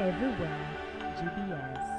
everywhere. GBS.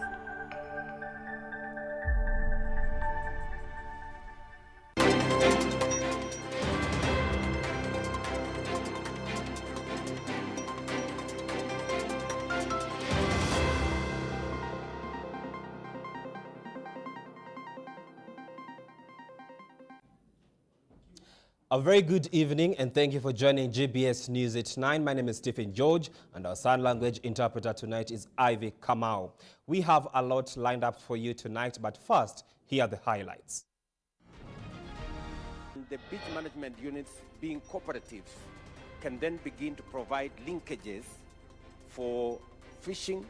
A very good evening and thank you for joining GBS News at 9. My name is Stephen George and our sign language interpreter tonight is Ivy Kamau. We have a lot lined up for you tonight, but first, here are the highlights. The beach management units, being cooperatives, can then begin to provide linkages for fishing.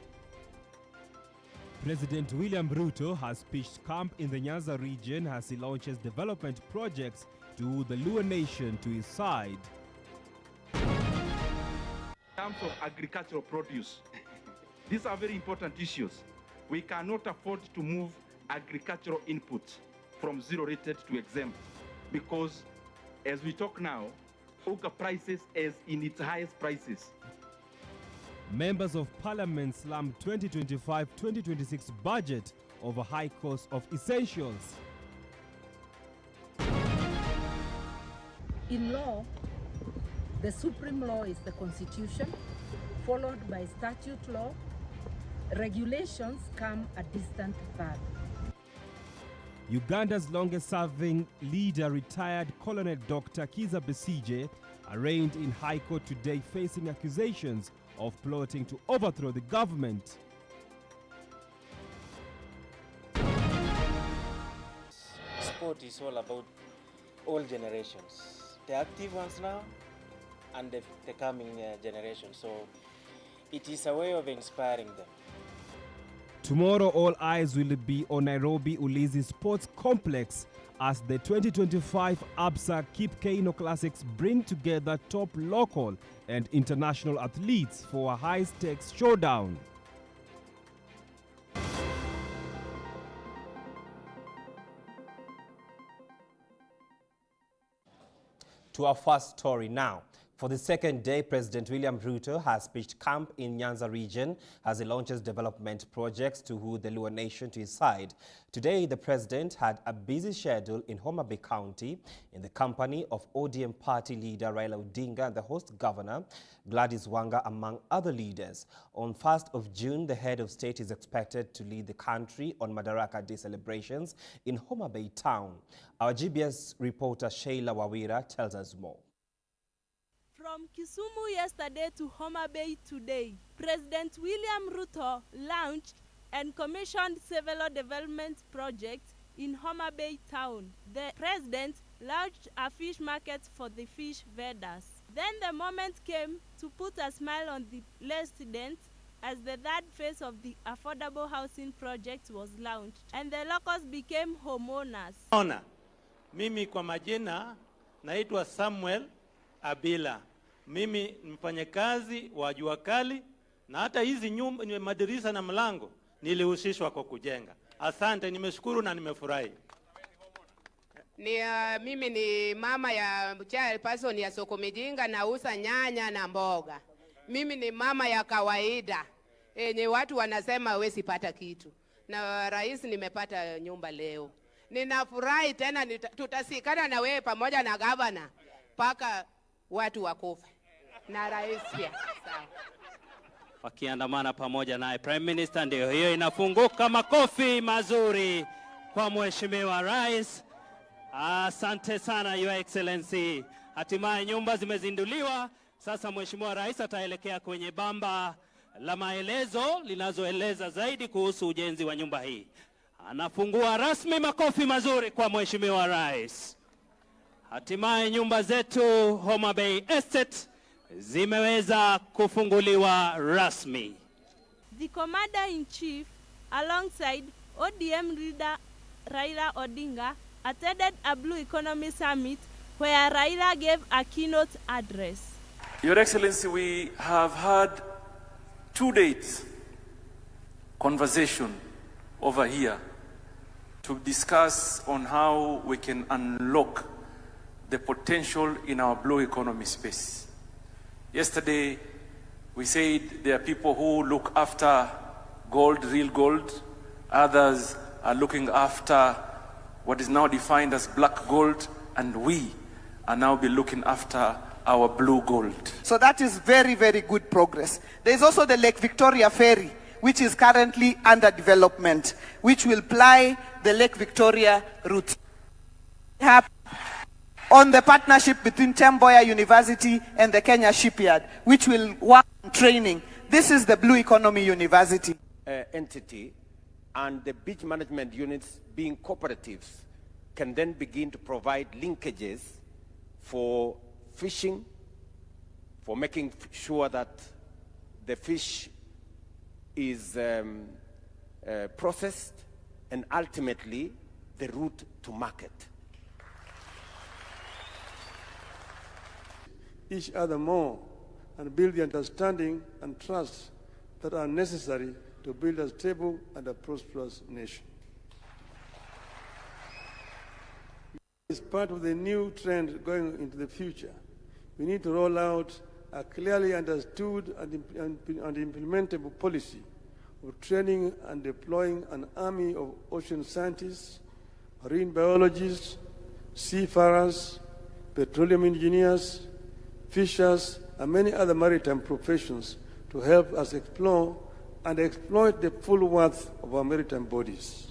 President William Ruto has pitched camp in the Nyanza region as he launches development projects to the Luo Nation to his side. In terms of agricultural produce, these are very important issues. We cannot afford to move agricultural input from zero rated to exempt because as we talk now, Uga prices is in its highest prices. Members of Parliament slammed 2025-2026 budget over high cost of essentials. In law, the supreme law is the Constitution, followed by statute law. Regulations come a distant third. Uganda's longest-serving leader, retired Colonel Dr. Kizza Besigye, arraigned in High Court today facing accusations of plotting to overthrow the government. Sport is all about all generations. The active ones now and the coming generation. So it is a way of inspiring them. Tomorrow, all eyes will be on Nairobi Ulinzi Sports Complex as the 2025 Absa Kip Keino Classics bring together top local and international athletes for a high-stakes showdown. To our first story now. For the second day, President William Ruto has pitched camp in Nyanza region as he launches development projects to woo the Luo Nation to his side. Today, the president had a busy schedule in Homa Bay County in the company of ODM party leader Raila Odinga and the host governor Gladys Wanga, among other leaders. On 1st of June, the head of state is expected to lead the country on Madaraka Day celebrations in Homa Bay town. Our GBS reporter Sheila Wawira tells us more. From Kisumu yesterday to Homa Bay today, President William Ruto launched and commissioned several development projects in Homa Bay town. The president launched a fish market for the fish vendors. Then the moment came to put a smile on the residents as the third phase of the affordable housing project was launched and the locals became homeowners. Mimi kwa majina naitwa Samuel Abila. Mimi mfanyakazi wa jua kali na hata hizi nyumba madirisa na mlango nilihusishwa kwa kujenga. Asante, nimeshukuru na nimefurahi. Mimi ni mama ya chairperson ya soko Mijinga, nauza nyanya na mboga. Mimi ni mama ya kawaida. Yenye watu wanasema hawezi pata kitu. Na rais nimepata nyumba leo. Ninafurahi tena tutasikana na wewe pamoja na gavana paka watu wakufa. Na rais pia. Sawa. Wakiandamana pamoja naye Prime Minister, ndio hiyo inafunguka. Makofi mazuri kwa Mheshimiwa Rais. Asante sana Your Excellency. Hatimaye nyumba zimezinduliwa. Sasa Mheshimiwa Rais ataelekea kwenye bamba la maelezo linazoeleza zaidi kuhusu ujenzi wa nyumba hii. Anafungua rasmi. Makofi mazuri kwa Mheshimiwa Rais. Hatimaye nyumba zetu Homa Bay Estate zimeweza kufunguliwa rasmi. The Commander-in-Chief alongside ODM leader Raila Odinga attended a Blue Economy Summit where Raila gave a keynote address. Your Excellency, we have had 2 days conversation over here to discuss on how we can unlock the potential in our blue economy space. Yesterday, We said there are people who look after gold, real gold. Others are looking after what is now defined as black gold, and we are now be looking after our blue gold. So that is very, very good progress. There is also the Lake Victoria Ferry, which is currently under development, which will ply the Lake Victoria route. On the partnership between Temboya University and the Kenya Shipyard, which will work on training. This is the Blue Economy University. Entity, and the beach management units being cooperatives can then begin to provide linkages for fishing, for making sure that the fish is processed, and ultimately the route to market. Each other more and build the understanding and trust that are necessary to build a stable and a prosperous nation. It's part of the new trend going into the future. We need to roll out a clearly understood and implementable policy of training and deploying an army of ocean scientists, marine biologists, seafarers, petroleum engineers, fishers, and many other maritime professions to help us explore and exploit the full worth of our maritime bodies.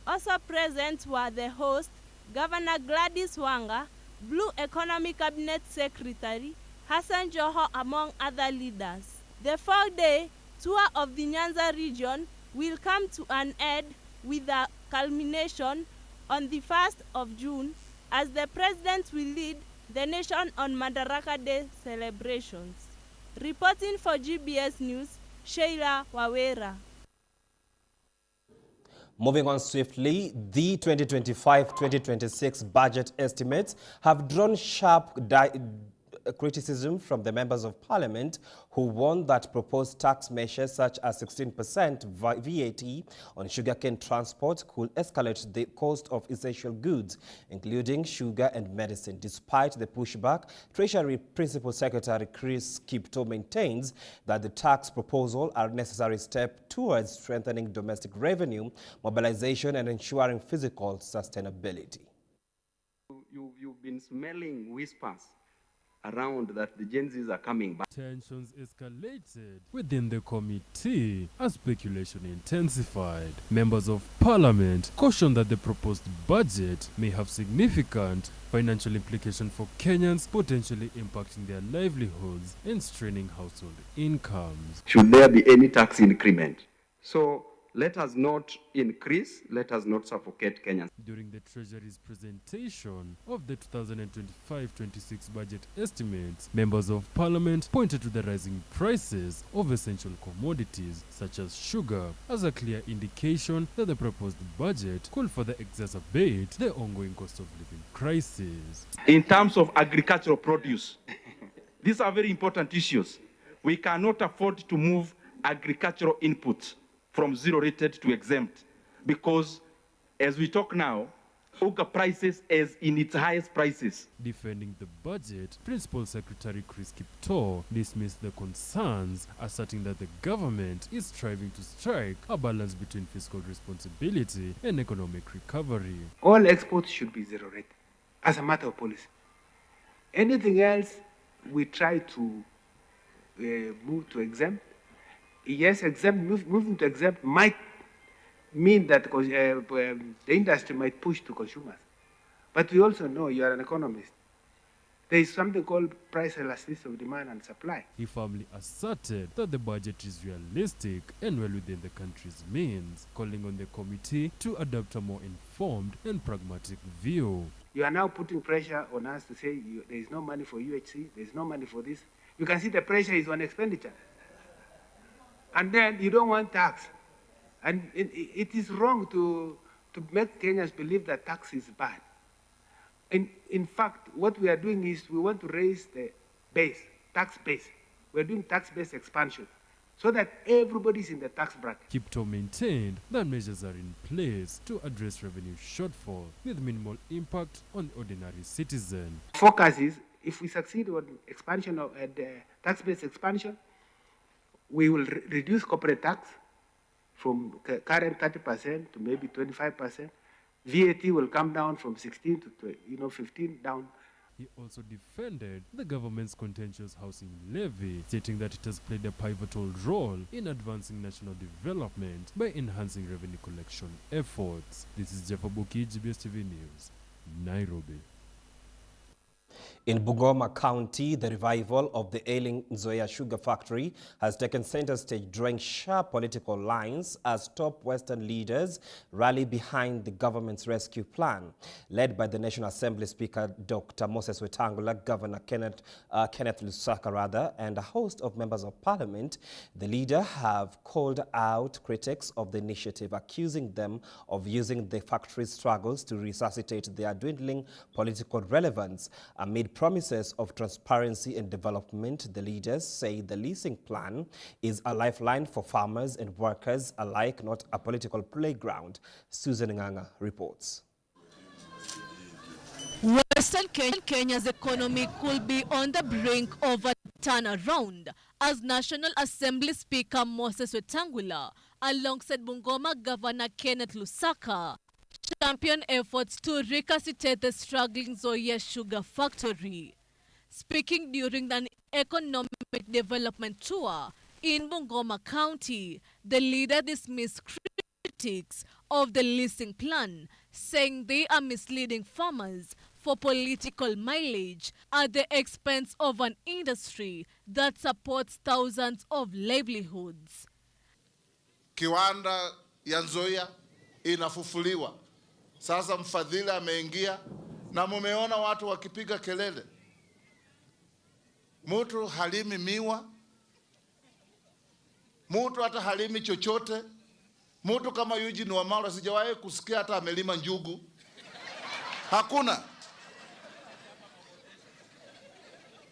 Also present were the host, Governor Gladys Wanga, Blue Economy Cabinet Secretary Hassan Joho, among other leaders. The 4-day tour of the Nyanza region will come to an end with a culmination on the 1st of June as the President will lead the nation on Madaraka Day celebrations. Reporting for GBS News, Sheila Wawera. Moving on swiftly, the 2025-2026 budget estimates have drawn sharp criticism from the members of parliament who warned that proposed tax measures such as 16% VAT on sugarcane transport could escalate the cost of essential goods, including sugar and medicine. Despite the pushback, Treasury Principal Secretary Chris Kipto maintains that the tax proposal are a necessary step towards strengthening domestic revenue, mobilization, and ensuring physical sustainability. You've been smelling whispers around that the Gen Zs are coming back. Tensions escalated within the committee as speculation intensified. Members of parliament cautioned that the proposed budget may have significant financial implications for Kenyans, potentially impacting their livelihoods and straining household incomes. Should there be any tax increment? So let us not increase, let us not suffocate Kenyans. During the Treasury's presentation of the 2025-26 budget estimates, members of parliament pointed to the rising prices of essential commodities such as sugar as a clear indication that the proposed budget could further exacerbate the ongoing cost of living crisis. In terms of agricultural produce, these are very important issues. We cannot afford to move agricultural inputs from zero rated to exempt, because as we talk now, Uga prices is in its highest prices. Defending the budget, Principal Secretary Chris Kipto dismissed the concerns, asserting that the government is striving to strike a balance between fiscal responsibility and economic recovery. All exports should be zero rated as a matter of policy. Anything else, we try to move to exempt. Yes, moving to exempt might mean that the industry might push to consumers. But we also know, you are an economist, there is something called price elasticity of demand and supply. He firmly asserted that the budget is realistic and well within the country's means, calling on the committee to adopt a more informed and pragmatic view. You are now putting pressure on us to say there is no money for UHC, there is no money for this. You can see the pressure is on expenditure. And then you don't want tax. And it is wrong to make Kenyans believe that tax is bad. In fact, what we are doing is we want to raise the base, tax base. We're doing tax-based expansion so that everybody is in the tax bracket. Kipto maintained that measures are in place to address revenue shortfall with minimal impact on ordinary citizens. Focus is if we succeed on expansion of tax-based expansion, we will reduce corporate tax from current 30% to maybe 25%. VAT will come down from 16 to 15 down. He also defended the government's contentious housing levy, stating that it has played a pivotal role in advancing national development by enhancing revenue collection efforts. This is Jeff Obuki, GBS TV News, Nairobi. In Bungoma County, the revival of the ailing Nzoia Sugar Factory has taken center stage, drawing sharp political lines as top Western leaders rally behind the government's rescue plan. Led by the National Assembly Speaker Dr. Moses Wetangula, Governor Kenneth Lusaka, and a host of members of parliament, the leader have called out critics of the initiative, accusing them of using the factory's struggles to resuscitate their dwindling political relevance. Amid promises of transparency and development, the leaders say the leasing plan is a lifeline for farmers and workers alike, not a political playground. Susan Nganga reports. Western Kenya's economy could be on the brink of a turnaround as National Assembly Speaker Moses Wetangula, alongside Bungoma Governor Kenneth Lusaka, champion efforts to resuscitate the struggling Nzoia Sugar Factory. Speaking during an economic development tour in Bungoma County, the leader dismissed critics of the leasing plan, saying they are misleading farmers for political mileage at the expense of an industry that supports thousands of livelihoods. Kiwanda ya Nzoia inafufuliwa. Sasa mfadhili ameingia na mumeona watu wakipiga kelele. Mtu halimi miwa, mtu hata halimi chochote. Mtu kama Eugene Wamalwa sijawahi kusikia hata amelima njugu. Hakuna.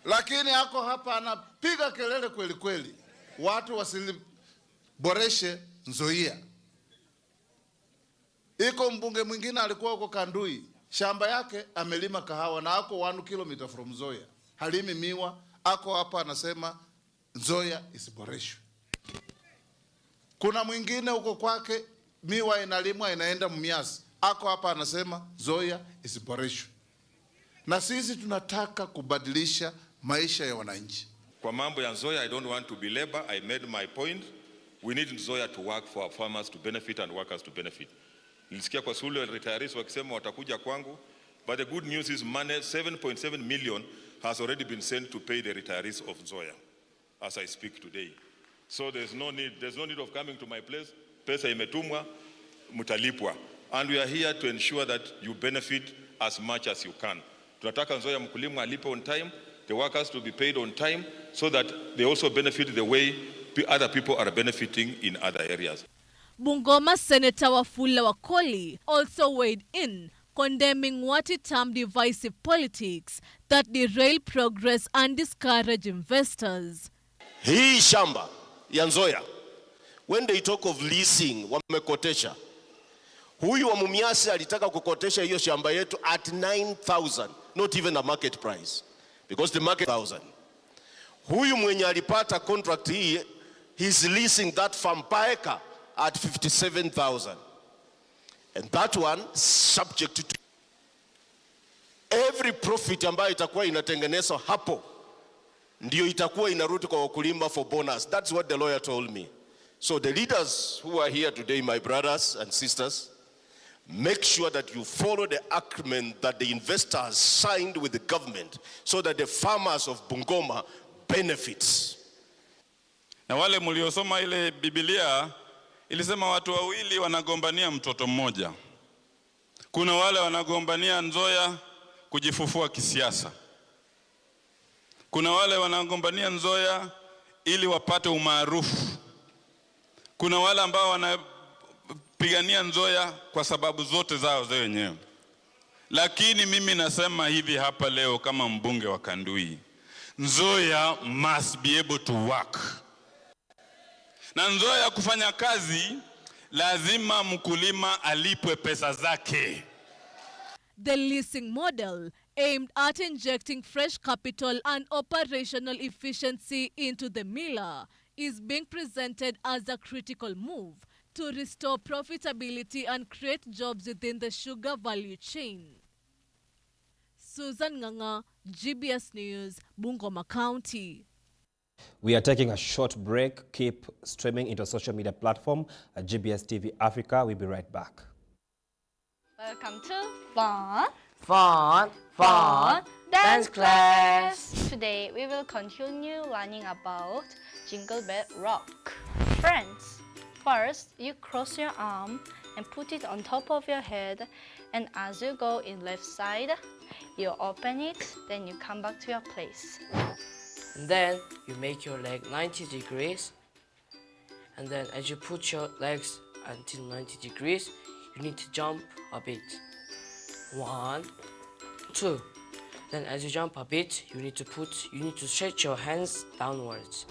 Lakini hako hapa anapiga kelele kweli kweli. Watu wasiliboreshe Nzoia. Iko mbunge mwingine alikuwa huko Kandui, shamba yake amelima kahawa na ako 1 kilometer from Nzoia. Halimi miwa, ako hapa anasema Nzoia isiboreshwe. Kuna mwingine huko kwake miwa inalimwa inaenda Mumias, ako hapa anasema Nzoia isiboreshwe. Na sisi tunataka kubadilisha maisha ya wananchi. Kwa mambo ya Nzoia, I don't want to belabor. I made my point. We need Nzoia to work for our farmers to benefit and workers to benefit. Nilisikia kwa shule retirees wakisema watakuja kwangu, but the good news is money 7.7 million has already been sent to pay the retirees of Nzoia as I speak today. So there's no need of coming to my place. Pesa imetumwa, mutalipwa. And we are here to ensure that you benefit as much as you can. Tunataka Nzoia mkulima alipe on time, the workers to be paid on time, so that they also benefit the way other people are benefiting in other areas. Bungoma Senator Wafula Wakoli also weighed in, condemning what he termed divisive politics that derail progress and discourage investors. Hii shamba ya Nzoia, when they talk of leasing, wamekotesha. Huyu wa Mumias alitaka kukotesha hiyo shamba yetu at 9,000, not even a market price, because the market 1,000. Huyu mwenye alipata contract hii, he's leasing that farm per acre at 57,000. And that one subject to every profit ambayo itakuwa inatengenezwa hapo ndio itakuwa inarudi kwa wakulima for bonus. That's what the lawyer told me. So the leaders who are here today, my brothers and sisters, make sure that you follow the agreement that the investors signed with the government so that the farmers of Bungoma benefits. Na wale mliosoma ile Biblia ilisema watu wawili wanagombania mtoto mmoja. Kuna wale wanagombania Nzoia kujifufua kisiasa. Kuna wale wanagombania Nzoia ili wapate umaarufu. Kuna wale ambao wanapigania Nzoia kwa sababu zote zao wenyewe. Lakini mimi nasema hivi hapa leo kama mbunge wa Kandui, Nzoia must be able to work. Na Nzoia kufanya kazi lazima mkulima alipwe pesa zake. The leasing model aimed at injecting fresh capital and operational efficiency into the miller, is being presented as a critical move to restore profitability and create jobs within the sugar value chain. Susan Nganga, GBS News, Bungoma County. We are taking a short break. Keep streaming into social media platform at GBS TV Africa. We'll be right back. Welcome to Fun Dance Class. Today we will continue learning about Jingle Bell Rock. Friends, first you cross your arm and put it on top of your head, and as you go in left side, you open it, then you come back to your place. And then you make your leg 90 degrees, and then as you put your legs until 90 degrees, you need to jump a bit. 1, 2. Then as you jump a bit, you need to stretch your hands downwards.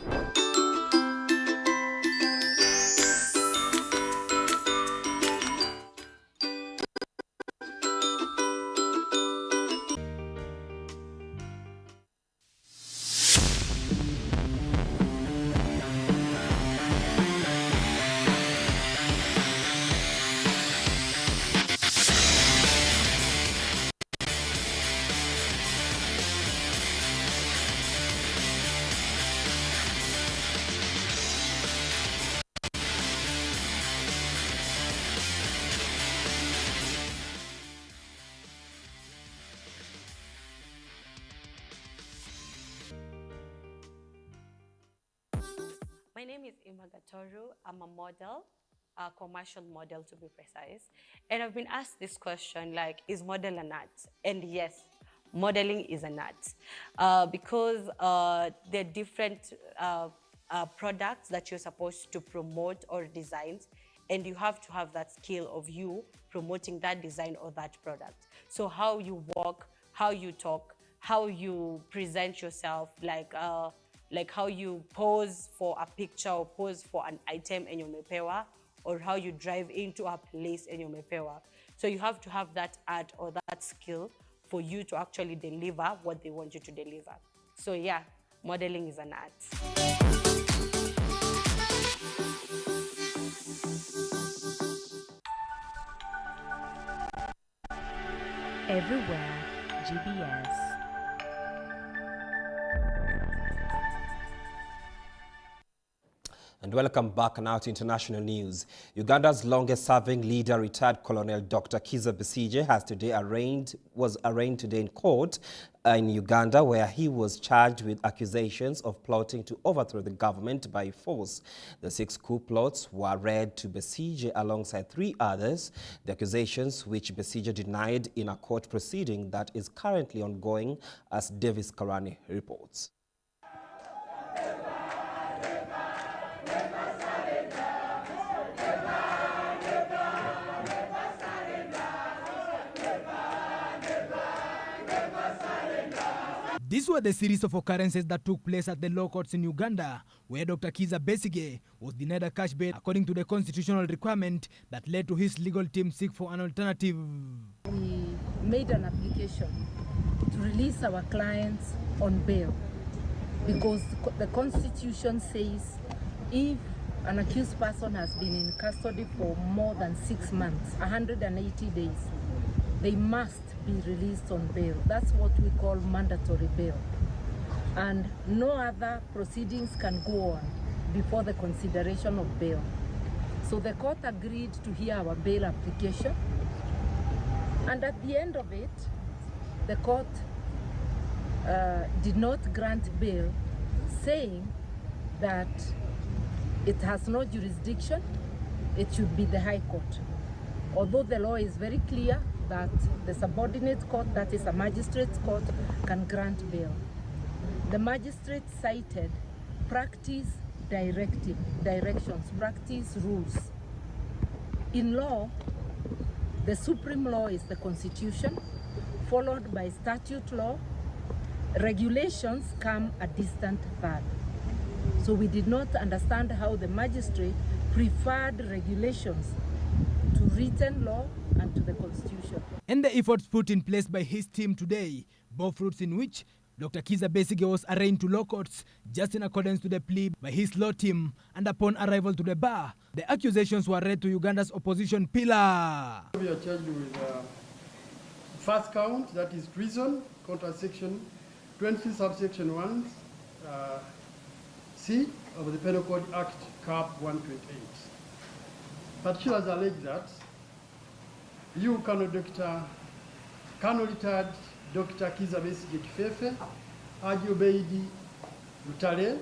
My name is Ima Gatoru. I'm a model, a commercial model to be precise. And I've been asked this question, like, is model an art? And yes, modeling is an art because there are different products that you're supposed to promote or design, and you have to have that skill of you promoting that design or that product. So how you walk, how you talk, how you present yourself, like how you pose for a picture or pose for an item in your mepewa, or how you drive into a place in your mepewa. So you have to have that art or that skill for you to actually deliver what they want you to deliver. So yeah, modeling is an art. Everywhere, GBS. And welcome back now to international news. Uganda's longest-serving leader, retired Colonel Dr. Kizza Besigye, was arraigned today in court in Uganda, where he was charged with accusations of plotting to overthrow the government by force. The 6 coup plots were read to Besigye alongside 3 others. The accusations, which Besigye denied in a court proceeding that is currently ongoing, as Davis Karani reports. These were the series of occurrences that took place at the law courts in Uganda, where Dr. Kizza Besigye was denied a cash bail according to the constitutional requirement that led to his legal team seek for an alternative. We made an application to release our clients on bail because the Constitution says if an accused person has been in custody for more than 6 months, 180 days, they must be released on bail. That's what we call mandatory bail. And no other proceedings can go on before the consideration of bail. So the court agreed to hear our bail application. And at the end of it, the court did not grant bail, saying that it has no jurisdiction, it should be the High Court. Although the law is very clear that the subordinate court, that is a magistrate's court, can grant bail. The magistrate cited practice directions, practice rules. In law, the supreme law is the Constitution, followed by statute law. Regulations come a distant third. So we did not understand how the magistrate preferred regulations to written law and to the Constitution. In the efforts put in place by his team today, both routes in which Dr. Kizza Besigye was arraigned to law courts just in accordance to the plea by his law team, and upon arrival to the bar, the accusations were read to Uganda's opposition pillar. We are charged with first count, that is treason, contra section 20 subsection 1 C of the Penal Code Act Cap 128. Particulars allege that you, Colonel retired Dr. Kizza Besigye Kifefe, Haji Obeidi Rutale,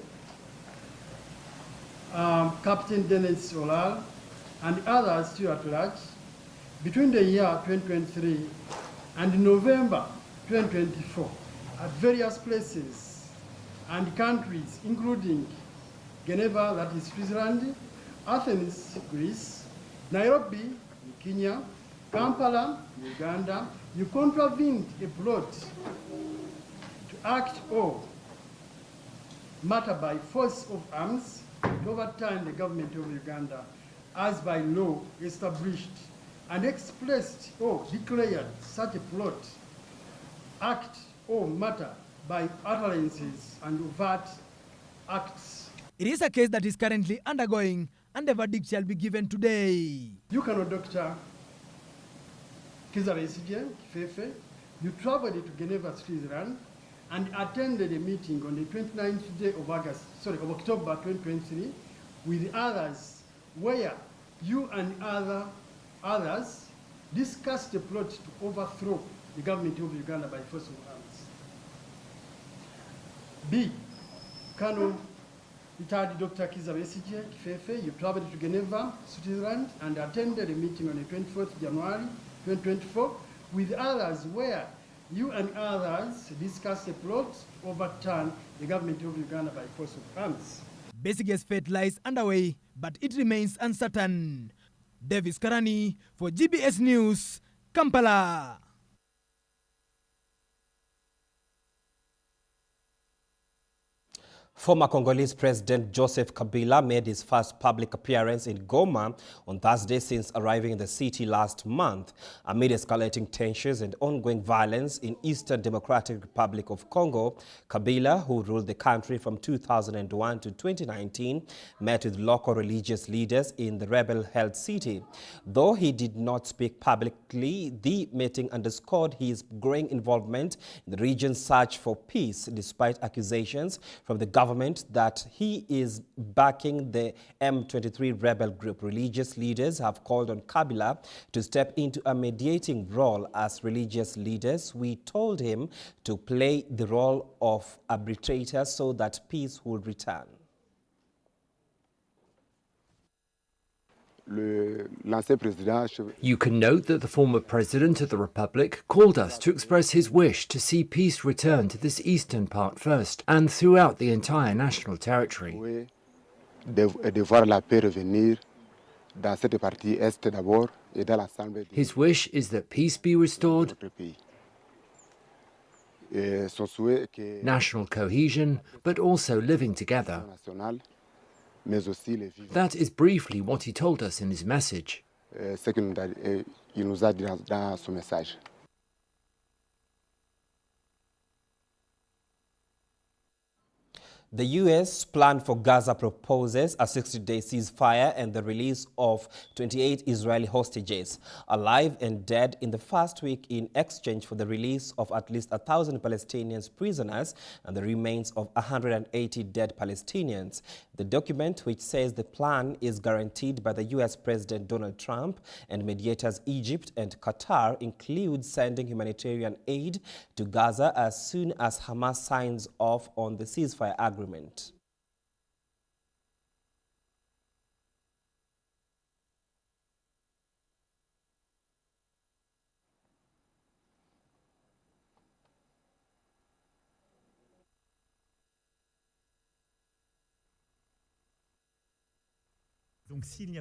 Captain Dennis Olal, and others still at large, between the year 2023 and November 2024, at various places and countries, including Geneva, that is Switzerland, Athens, Greece, Nairobi, Kenya, Kampala, Uganda. You contravened a plot to act or matter by force of arms to overturn the government of Uganda as by law established and expressed or declared such a plot, act or matter by utterances and overt acts. It is a case that is currently undergoing, and the verdict shall be given today. You cannot, Dr. Kizza Besigye Kifefe, you traveled to Geneva, Switzerland, and attended a meeting on the 29th day of October 2023 with others, where you and others discussed a plot to overthrow the government of Uganda by force of arms. B. Colonel retired Dr. Kizza Besigye Kifefe, you traveled to Geneva, Switzerland, and attended a meeting on the 24th January 2024 with others, where you and others discussed a plot to overturn the government of Uganda by force of arms. Besigye's fate lies underway, but it remains uncertain. Davis Karani for GBS News, Kampala. Former Congolese President Joseph Kabila made his first public appearance in Goma on Thursday since arriving in the city last month. Amid escalating tensions and ongoing violence in Eastern Democratic Republic of Congo, Kabila, who ruled the country from 2001 to 2019, met with local religious leaders in the rebel-held city. Though he did not speak publicly, the meeting underscored his growing involvement in the region's search for peace, despite accusations from the government that he is backing the M23 rebel group. Religious leaders have called on Kabila to step into a mediating role. As religious leaders, we told him to play the role of arbitrator so that peace will return. You can note that the former president of the Republic called us to express his wish to see peace return to this eastern part first and throughout the entire national territory. His wish is that peace be restored, national cohesion, but also living together. That is briefly what he told us in his message. The U.S. plan for Gaza proposes a 60-day ceasefire and the release of 28 Israeli hostages, alive and dead, in the first week in exchange for the release of at least 1,000 Palestinian prisoners and the remains of 180 dead Palestinians. The document, which says the plan is guaranteed by the U.S. President Donald Trump and mediators Egypt and Qatar, includes sending humanitarian aid to Gaza as soon as Hamas signs off on the ceasefire agreement.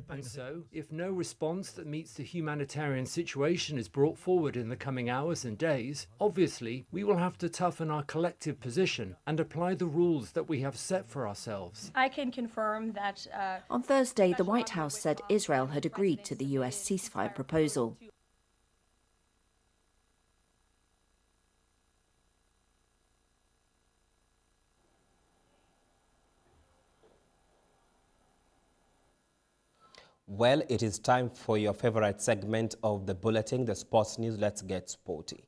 And so, if no response that meets the humanitarian situation is brought forward in the coming hours and days, obviously we will have to toughen our collective position and apply the rules that we have set for ourselves. I can confirm that... On Thursday, the White House said Israel had agreed to the US ceasefire proposal. Well, it is time for your favorite segment of the bulletin, the sports news. Let's get sporty.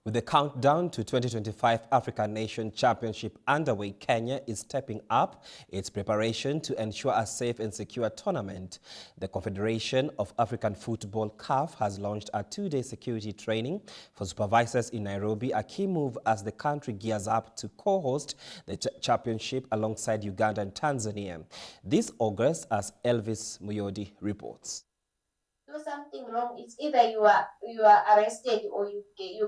With the countdown to 2025 African Nation Championship underway, Kenya is stepping up its preparation to ensure a safe and secure tournament. The Confederation of African Football, CAF, has launched a two-day security training for supervisors in Nairobi, a key move as the country gears up to co-host the championship alongside Uganda and Tanzania. This August, as Elvis Muyodi reports. Do something wrong, it's either you are arrested or you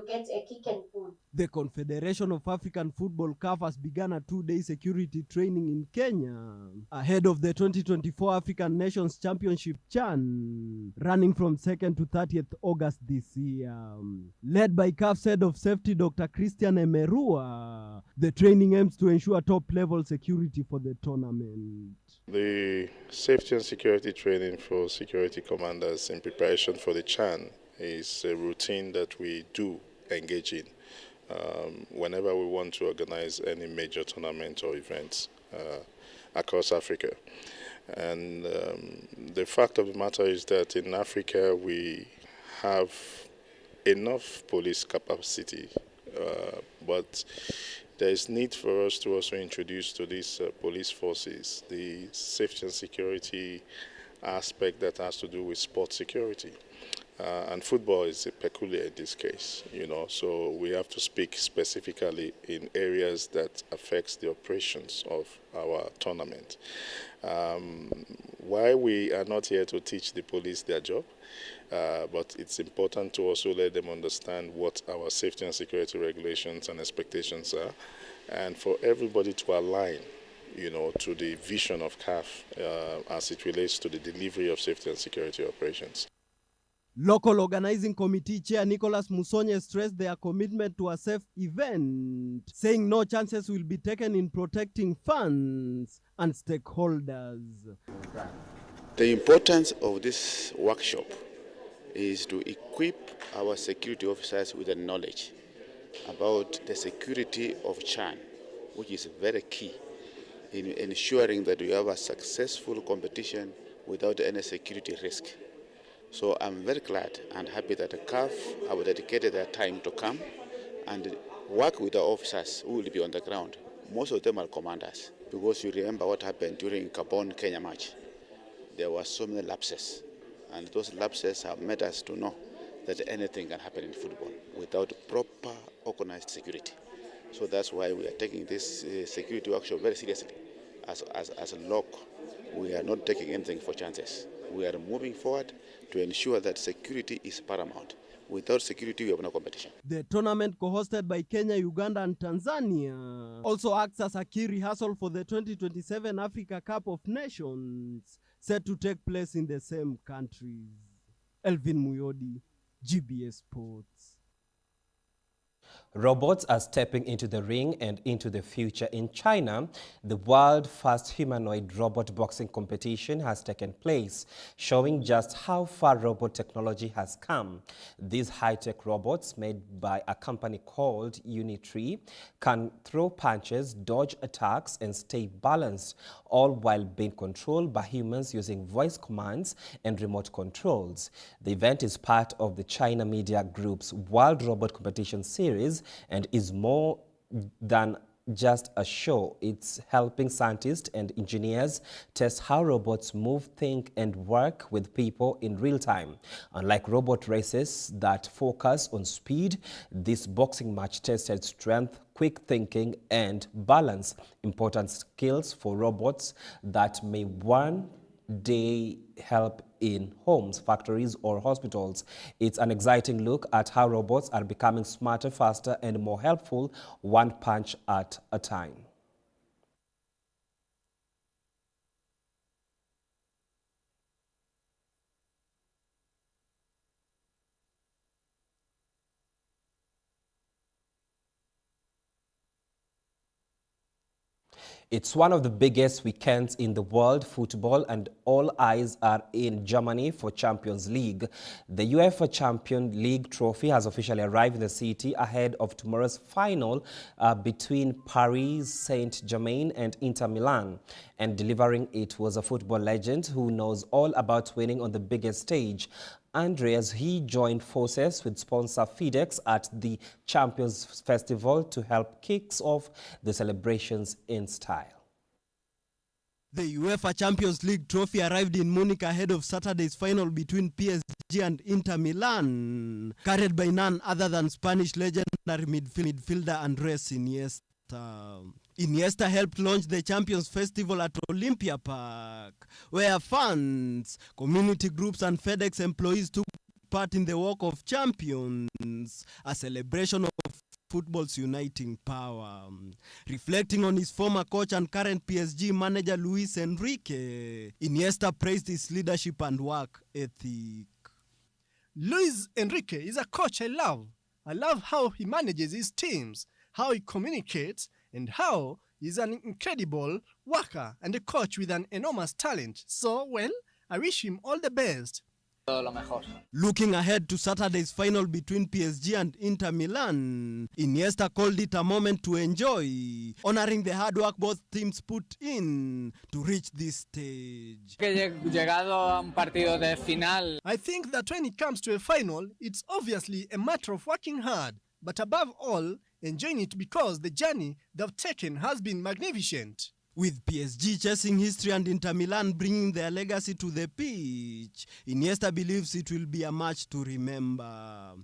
get a kick and pull. The Confederation of African Football, CAF, has begun a two-day security training in Kenya ahead of the 2024 African Nations Championship CHAN, running from 2nd to 30th August this year. Led by CAF's head of safety, Dr. Christian Emerua, the training aims to ensure top-level security for the tournament. The safety and security training for security commanders in preparation for the CHAN is a routine that we do engage in whenever we want to organize any major tournament or events across Africa. And the fact of the matter is that in Africa we have enough police capacity, but there is need for us to also introduce to these police forces the safety and security aspect that has to do with sport security. And football is peculiar in this case, so we have to speak specifically in areas that affects the operations of our tournament. Why we are not here to teach the police their job, but it's important to also let them understand what our safety and security regulations and expectations are, and for everybody to align, to the vision of CAF as it relates to the delivery of safety and security operations. Local Organizing Committee Chair Nicholas Musonye stressed their commitment to a safe event, saying no chances will be taken in protecting fans and stakeholders. The importance of this workshop is to equip our security officers with the knowledge about the security of CHAN, which is very key in ensuring that we have a successful competition without any security risk. So I'm very glad and happy that the CAF have dedicated their time to come and work with the officers who will be on the ground. Most of them are commanders, because you remember what happened during Gabon Kenya match. There were so many lapses, and those lapses have made us to know that anything can happen in football without proper organized security. So that's why we are taking this security workshop very seriously. As a LOC, we are not taking anything for chances. We are moving forward to ensure that security is paramount. Without security, we have no competition. The tournament, co-hosted by Kenya, Uganda, and Tanzania, also acts as a key rehearsal for the 2027 Africa Cup of Nations, set to take place in the same countries. Elvin Muyodi, GBS Sports. Robots are stepping into the ring and into the future. In China, the world's first humanoid robot boxing competition has taken place, showing just how far robot technology has come. These high-tech robots, made by a company called Unitree, can throw punches, dodge attacks, and stay balanced, all while being controlled by humans using voice commands and remote controls. The event is part of the China Media Group's World Robot Competition Series and is more than just a show. It's helping scientists and engineers test how robots move, think, and work with people in real time. Unlike robot races that focus on speed, this boxing match tested strength, quick thinking, and balance, important skills for robots that may one day help in homes, factories, or hospitals. It's an exciting look at how robots are becoming smarter, faster, and more helpful, one punch at a time. It's one of the biggest weekends in the world football, and all eyes are in Germany for Champions League. The UEFA Champions League trophy has officially arrived in the city ahead of tomorrow's final between Paris Saint-Germain and Inter Milan. And delivering it was a football legend who knows all about winning on the biggest stage. Andreas, he joined forces with sponsor FedEx at the Champions Festival to help kick off the celebrations in style. The UEFA Champions League trophy arrived in Munich ahead of Saturday's final between PSG and Inter Milan, carried by none other than Spanish legendary midfielder Andres Iniesta. Iniesta helped launch the Champions Festival at Olympia Park, where fans, community groups and FedEx employees took part in the Walk of Champions, a celebration of football's uniting power. Reflecting on his former coach and current PSG manager Luis Enrique, Iniesta praised his leadership and work ethic. Luis Enrique is a coach I love. I love how he manages his teams, how he communicates, and how he's an incredible worker and a coach with an enormous talent. So, well, I wish him all the best. Looking ahead to Saturday's final between PSG and Inter Milan, Iniesta called it a moment to enjoy, honoring the hard work both teams put in to reach this stage. I think that when it comes to a final, it's obviously a matter of working hard, but above all, enjoying it because the journey they've taken has been magnificent. With PSG chasing history and Inter Milan bringing their legacy to the pitch, Iniesta believes it will be a match to remember.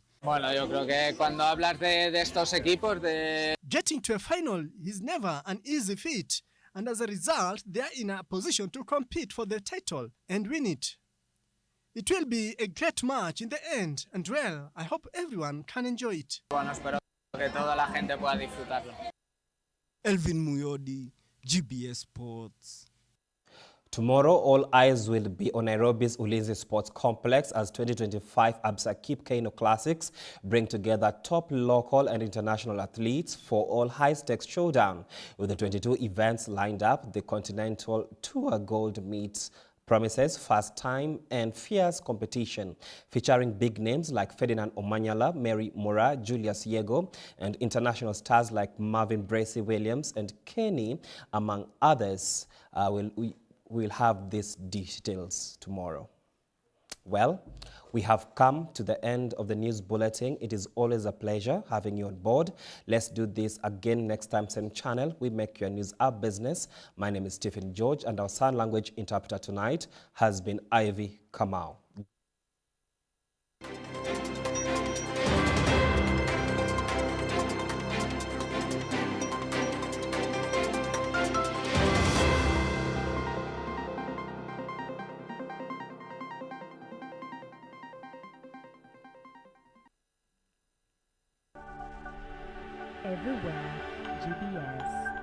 Getting to a final is never an easy feat, and as a result, they are in a position to compete for the title and win it. It will be a great match in the end, and well, I hope everyone can enjoy it. Elvin Muyodi, GBS Sports. Tomorrow, all eyes will be on Nairobi's Ulinzi Sports Complex as 2025 Absa Kip Keino Classics bring together top local and international athletes for all high-stakes showdown. With the 22 events lined up, the Continental Tour Gold meets promises fast time and fierce competition, featuring big names like Ferdinand Omanyala, Mary Mora, Julius Yego, and international stars like Marvin Bracey Williams and Kenny, among others. We'll have these details tomorrow. Well, we have come to the end of the news bulletin. It is always a pleasure having you on board. Let's do this again next time, same channel. We make your news our business. My name is Stephen George, and our sign language interpreter tonight has been Ivy Kamau. Everywhere, GBS.